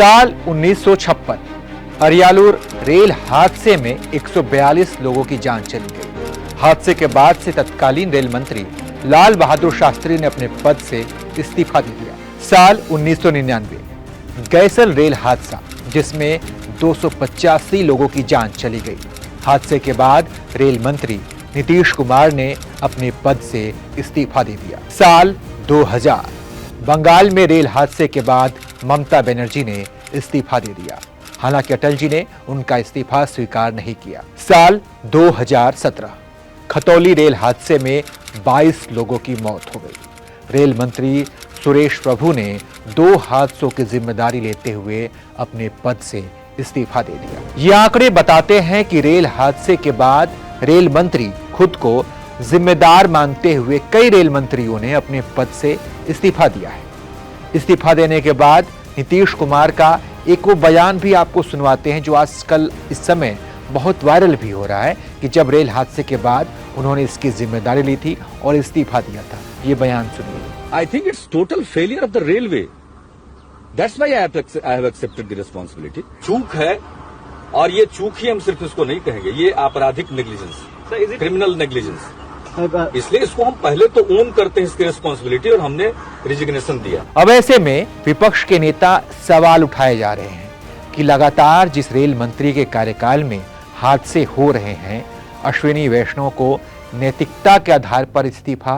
साल 1956 अरियालूर रेल हादसे में 142 लोगों की जान चली गई। हादसे के बाद से तत्कालीन रेल मंत्री लाल बहादुर शास्त्री ने अपने पद से इस्तीफा दे दिया। साल 1999 गैसल रेल हादसा जिसमें 285 लोगों की जान चली गई। हादसे के बाद रेल मंत्री नीतीश कुमार ने अपने पद से इस्तीफा दे दिया। साल 2000 बंगाल में रेल हादसे के बाद ममता बनर्जी ने इस्तीफा दे दिया। हालांकि अटल जी ने उनका इस्तीफा स्वीकार नहीं किया। साल 2017 खतौली रेल हादसे में 22 लोगों की मौत हो गई। रेल मंत्री सुरेश प्रभु ने 2 हादसों की जिम्मेदारी लेते हुए अपने पद से इस्तीफा दे दिया। ये आंकड़े बताते हैं कि रेल हादसे के बाद रेल मंत्री खुद को जिम्मेदार मानते हुए कई रेल मंत्रियों ने अपने पद से इस्तीफा दिया है। इस्तीफा देने के बाद नीतीश कुमार का एक वो बयान भी आपको सुनवाते हैं जो आजकल इस समय बहुत वायरल भी हो रहा है कि जब रेल हादसे के बाद उन्होंने इसकी जिम्मेदारी ली थी और इस्तीफा दिया था। ये बयान सुनिए। I think it's total failure of the railway. That's why I have accepted the responsibility. चूक है और ये चूक ही हम सिर्फ इसको नहीं कहेंगे, ये आपराधिक नेग्लिजेंस, क्रिमिनल नेग्लिजेंस। इसलिए इसको हम पहले तो ओन करते हैं इसकी रिस्पॉन्सिबिलिटी और हमने रिजिग्नेशन दिया। अब ऐसे में विपक्ष के नेता सवाल उठाए जा रहे हैं कि लगातार जिस रेल मंत्री के कार्यकाल में हादसे हो रहे हैं, अश्विनी वैष्णव को नैतिकता के आधार पर इस्तीफा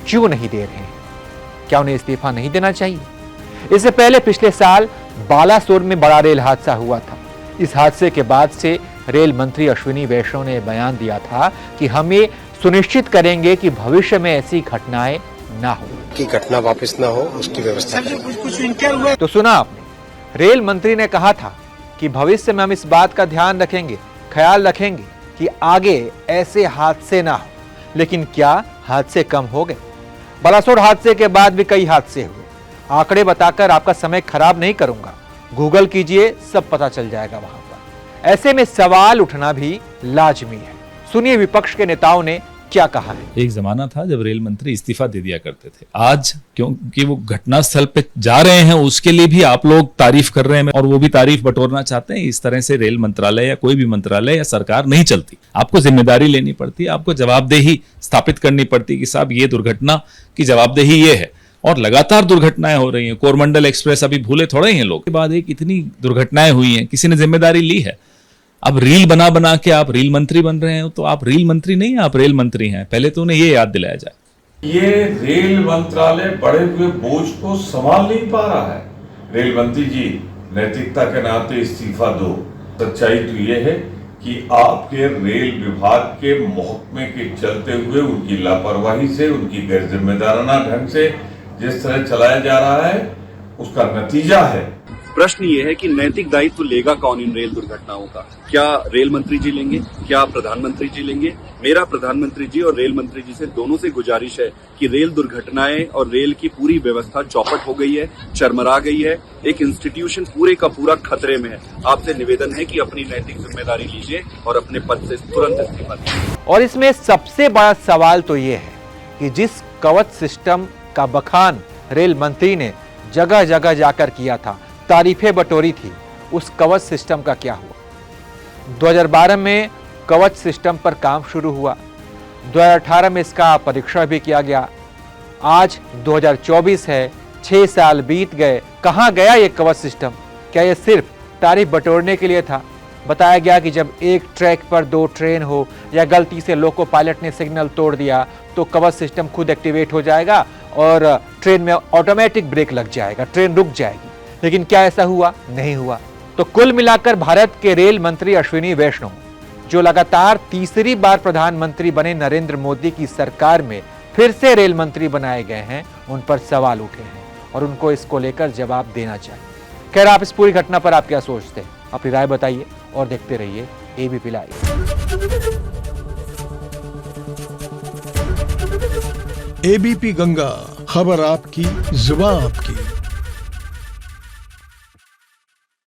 क्यों नहीं दे रहे हैं? क्या उन्हें इस्तीफा नहीं देना चाहिए? इससे पहले पिछले साल बालासोर में बड़ा रेल हादसा हुआ था। इस हादसे के बाद से रेल मंत्री अश्विनी वैष्णव ने बयान दिया था कि हम ये सुनिश्चित करेंगे कि भविष्य में ऐसी घटनाएं ना हो, की घटना वापस ना हो, उसकी व्यवस्था। तो सुना आपने, रेल मंत्री ने कहा था कि भविष्य में हम इस बात का ध्यान रखेंगे, ख्याल रखेंगे कि आगे ऐसे हादसे ना हो। लेकिन क्या हादसे कम हो गए? बालासोर हादसे के बाद भी कई हादसे हुए। आंकड़े बताकर आपका समय खराब नहीं करूंगा, गूगल कीजिए, सब पता चल जाएगा वहां पर। ऐसे में सवाल उठना भी लाजमी है। सुनिए विपक्ष के नेताओं ने क्या कहा है। एक जमाना था जब रेल मंत्री इस्तीफा दे दिया करते थे। आज क्योंकि वो घटना स्थल पे जा रहे हैं, उसके लिए भी आप लोग तारीफ कर रहे हैं और वो भी तारीफ बटोरना चाहते हैं। इस तरह से रेल मंत्रालय या कोई भी मंत्रालय या सरकार नहीं चलती। आपको जिम्मेदारी लेनी पड़ती है, आपको जवाबदेही स्थापित करनी पड़ती है कि साहब ये दुर्घटना की जवाबदेही ये है। और लगातार दुर्घटनाएं हो रही हैं। कोरमंडल एक्सप्रेस अभी भूले थोड़े हैं लोग। के बाद एक इतनी दुर्घटनाएं हुई हैं, किसी ने जिम्मेदारी ली है। अब रील बना बना के आप रेल मंत्री बन रहे हैं, तो आप रेल मंत्री नहीं हैं, आप रेल मंत्री हैं। पहले तो उन्हें ये याद दिलाया जाए। ये रेल मंत्रालय बढ़े हुए बोझ को संभाल नहीं पा रहा है। रेल मंत्री जी, नैतिकता के नाते इस्तीफा दो। सच्चाई तो ये है कि आपके रेल विभाग के महकमे के चलते हुए उनकी लापरवाही से, उनकी गैर जिम्मेदाराना ढंग से जिस तरह चलाया जा रहा है, उसका नतीजा है। प्रश्न ये है कि नैतिक दायित्व लेगा कौन इन रेल दुर्घटनाओं का? क्या रेल मंत्री जी लेंगे? क्या प्रधानमंत्री जी लेंगे? मेरा प्रधानमंत्री जी और रेल मंत्री जी से दोनों से गुजारिश है कि रेल दुर्घटनाएं और रेल की पूरी व्यवस्था चौपट हो गई है, चरमरा गई है। एक इंस्टीट्यूशन पूरे का पूरा खतरे में है। आपसे निवेदन है कि अपनी नैतिक जिम्मेदारी लीजिए और अपने पद से तुरंत इस्तीफा दीजिए। और इसमें सबसे बड़ा सवाल तो ये है कि जिस कवच सिस्टम का बखान रेल मंत्री ने जगह जगह जाकर किया था, तारीफें बटोरी थी, उस कवच सिस्टम का क्या हुआ? 2012 में कवच सिस्टम पर काम शुरू हुआ, 2018 में इसका परीक्षण भी किया गया। आज 2024 है, 6 साल बीत गए। कहां गया ये कवच सिस्टम? क्या ये सिर्फ तारीफ बटोरने के लिए था? बताया गया कि जब एक ट्रैक पर 2 ट्रेन हो या गलती से लोको पायलट ने सिग्नल तोड़ दिया तो कवच सिस्टम खुद एक्टिवेट हो जाएगा और ट्रेन में ऑटोमेटिक ब्रेक लग जाएगा, ट्रेन रुक जाएगी। लेकिन क्या ऐसा हुआ? नहीं हुआ। तो कुल मिलाकर भारत के रेल मंत्री अश्विनी वैष्णव, जो लगातार तीसरी बार प्रधानमंत्री बने नरेंद्र मोदी की सरकार में फिर से रेल मंत्री बनाए गए हैं, उन पर सवाल उठे हैं और उनको इसको लेकर जवाब देना चाहिए। खैर, आप इस पूरी घटना पर आप क्या सोचते हैं? अपनी राय बताइए और देखते रहिए एबीपी लाइव। एबीपी गंगा, खबर आपकी, जुबान आपकी।